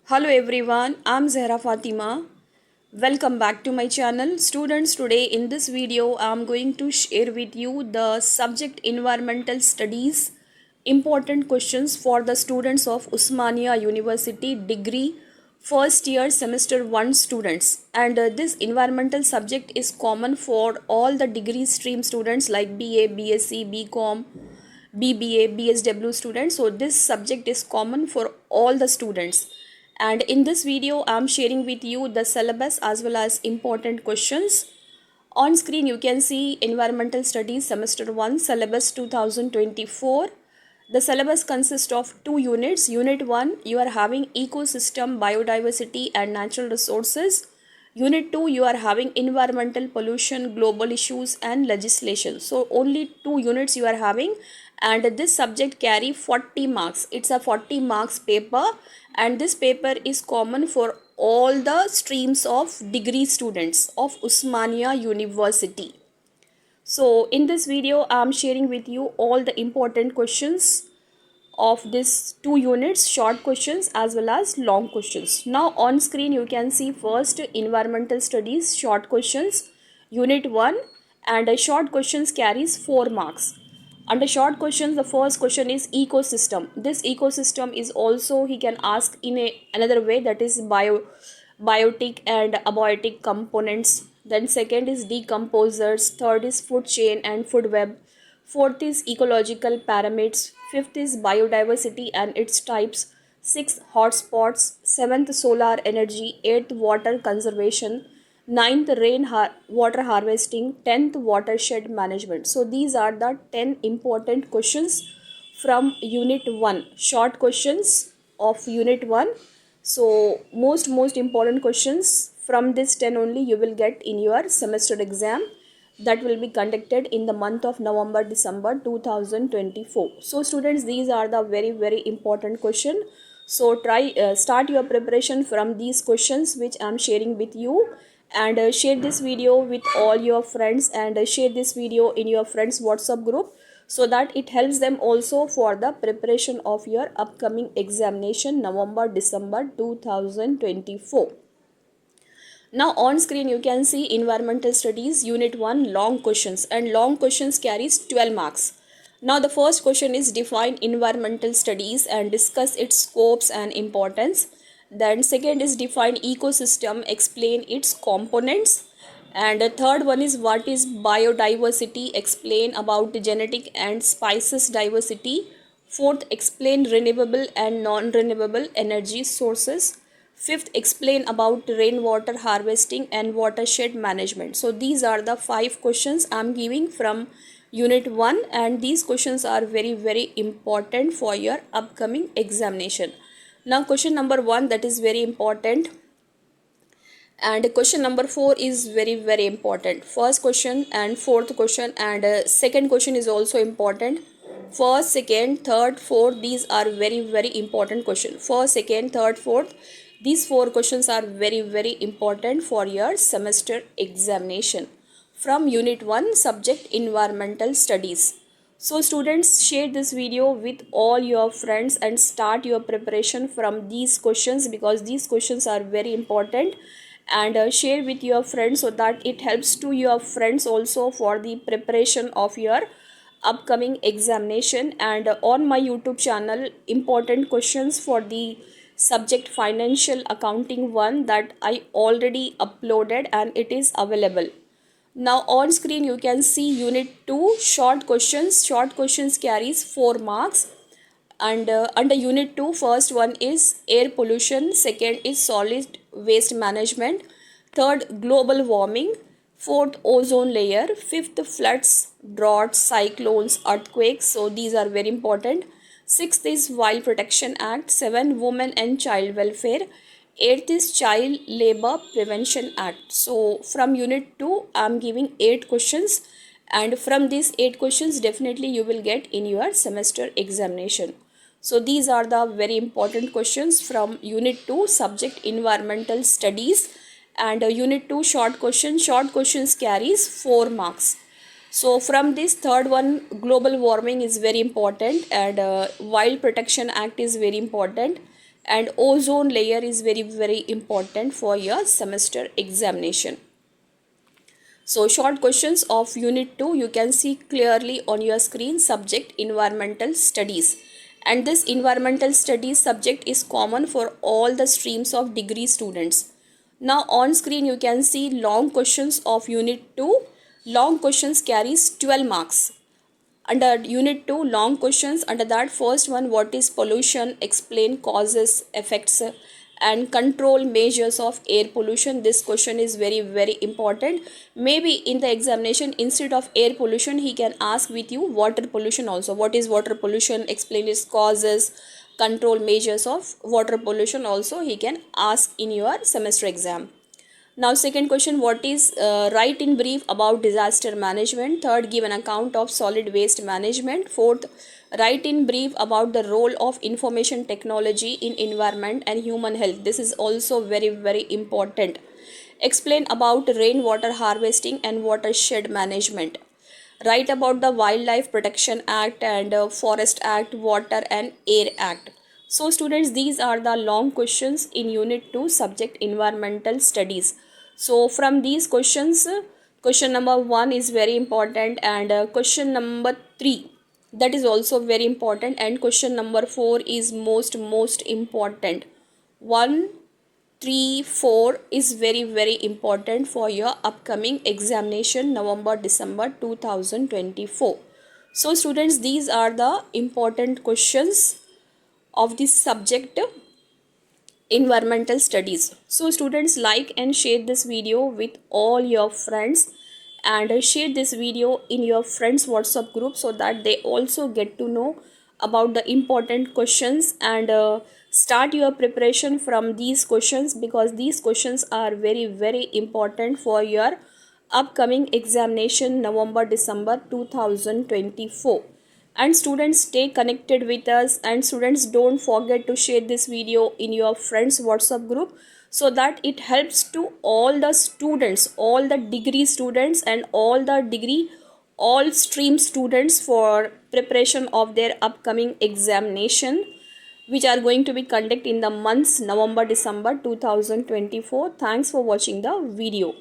Hello everyone, I'm Zahra Fatima. Welcome back to my channel. Students, today in this video I'm going to share with you the subject environmental studies important questions for the students of Usmania University degree first year semester 1 students, and this environmental subject is common for all the degree stream students like BA, BSc, BCom, BBA, BSW students. So this subject is common for all the students. And in this video, I am sharing with you the syllabus as well as important questions. On screen, you can see Environmental Studies Semester 1 Syllabus 2024. The syllabus consists of 2 units. Unit 1, you are having Ecosystem, Biodiversity and Natural Resources. Unit 2, you are having Environmental Pollution, Global Issues and Legislation. So only 2 units you are having, and this subject carry 40 marks. It's a 40 marks paper, and this paper is common for all the streams of degree students of Usmania University. So in this video I am sharing with you all the important questions of this 2 units, short questions as well as long questions. Now on screen you can see first environmental studies short questions unit 1, and short questions carries 4 marks. Under short questions, the first question is ecosystem. This ecosystem is also he can ask in another way, that is biotic and abiotic components. Then second is decomposers. Third is food chain and food web. Fourth is ecological pyramids. Fifth is biodiversity and its types. Sixth, hotspots. Seventh, solar energy. Eighth, water conservation. Ninth, water harvesting. 10th, watershed management. So these are the 10 important questions from unit 1, short questions of unit 1. So most important questions from this 10 only you will get in your semester exam that will be conducted in the month of November December 2024. So students, these are the very important question. So try start your preparation from these questions which I am sharing with you, and share this video with all your friends, and share this video in your friends WhatsApp group, so that it helps them also for the preparation of your upcoming examination November December 2024. Now on screen you can see environmental studies unit 1 long questions, and long questions carries 12 marks. Now the first question is define environmental studies and discuss its scopes and importance. Then second is define ecosystem, explain its components. And the third one is what is biodiversity, explain about the genetic and species diversity. Fourth, explain renewable and non-renewable energy sources. Fifth, explain about rainwater harvesting and watershed management. So these are the 5 questions I am giving from unit 1, and these questions are very important for your upcoming examination. Now question number 1, that is very important, and question number 4 is very important. First question and fourth question, and second question is also important. First, second, third, fourth, these are very important question. First, second, third, fourth, these 4 questions are very important for your semester examination from unit 1 subject environmental studies. So students, share this video with all your friends and start your preparation from these questions, because these questions are very important, and share with your friends so that it helps to your friends also for the preparation of your upcoming examination. And on my YouTube channel, important questions for the subject financial accounting 1, that I already uploaded and it is available. Now on screen you can see unit 2 short questions. Short questions carries 4 marks, and under unit 2, first one is air pollution, second is solid waste management, third global warming, fourth ozone layer, fifth floods, droughts, cyclones, earthquakes, so these are very important. Sixth is Wild Protection Act, 7 women and child welfare, 8th is Child Labor Prevention Act. So from unit 2 I am giving 8 questions, and from these 8 questions definitely you will get in your semester examination. So these are the very important questions from unit 2 subject environmental studies, and unit 2 short questions carries 4 marks. So from this third one, global warming is very important, and Wild Protection Act is very important. and ozone layer is very important for your semester examination. So short questions of unit 2 you can see clearly on your screen. Subject environmental studies, and this environmental studies subject is common for all the streams of degree students. Now on screen you can see long questions of unit 2. Long questions carries 12 marks. Under unit 2 long questions, under that first one, what is pollution, explain causes, effects and control measures of air pollution. This question is very important. Maybe in the examination, instead of air pollution, he can ask with you water pollution also. What is water pollution, explain its causes, control measures of water pollution also he can ask in your semester exam. Now second question, what is write in brief about disaster management. Third, give an account of solid waste management. Fourth, write in brief about the role of information technology in environment and human health. This is also very important. Explain about rainwater harvesting and watershed management. Write about the Wildlife Protection Act and Forest Act, Water and Air Act. So students, these are the long questions in unit 2 subject environmental studies. So from these questions, question number 1 is very important, and question number 3, that is also very important, and question number 4 is most important. 1, 3, 4 is very important for your upcoming examination November December 2024. So students, these are the important questions of this subject environmental studies. So students, like and share this video with all your friends, and share this video in your friends WhatsApp group so that they also get to know about the important questions, and start your preparation from these questions, because these questions are very important for your upcoming examination November December 2024. And students, stay connected with us, and students, don't forget to share this video in your friends WhatsApp group so that it helps to all the students, all the degree students and all stream students for preparation of their upcoming examination, which are going to be conducted in the months November December 2024. Thanks for watching the video.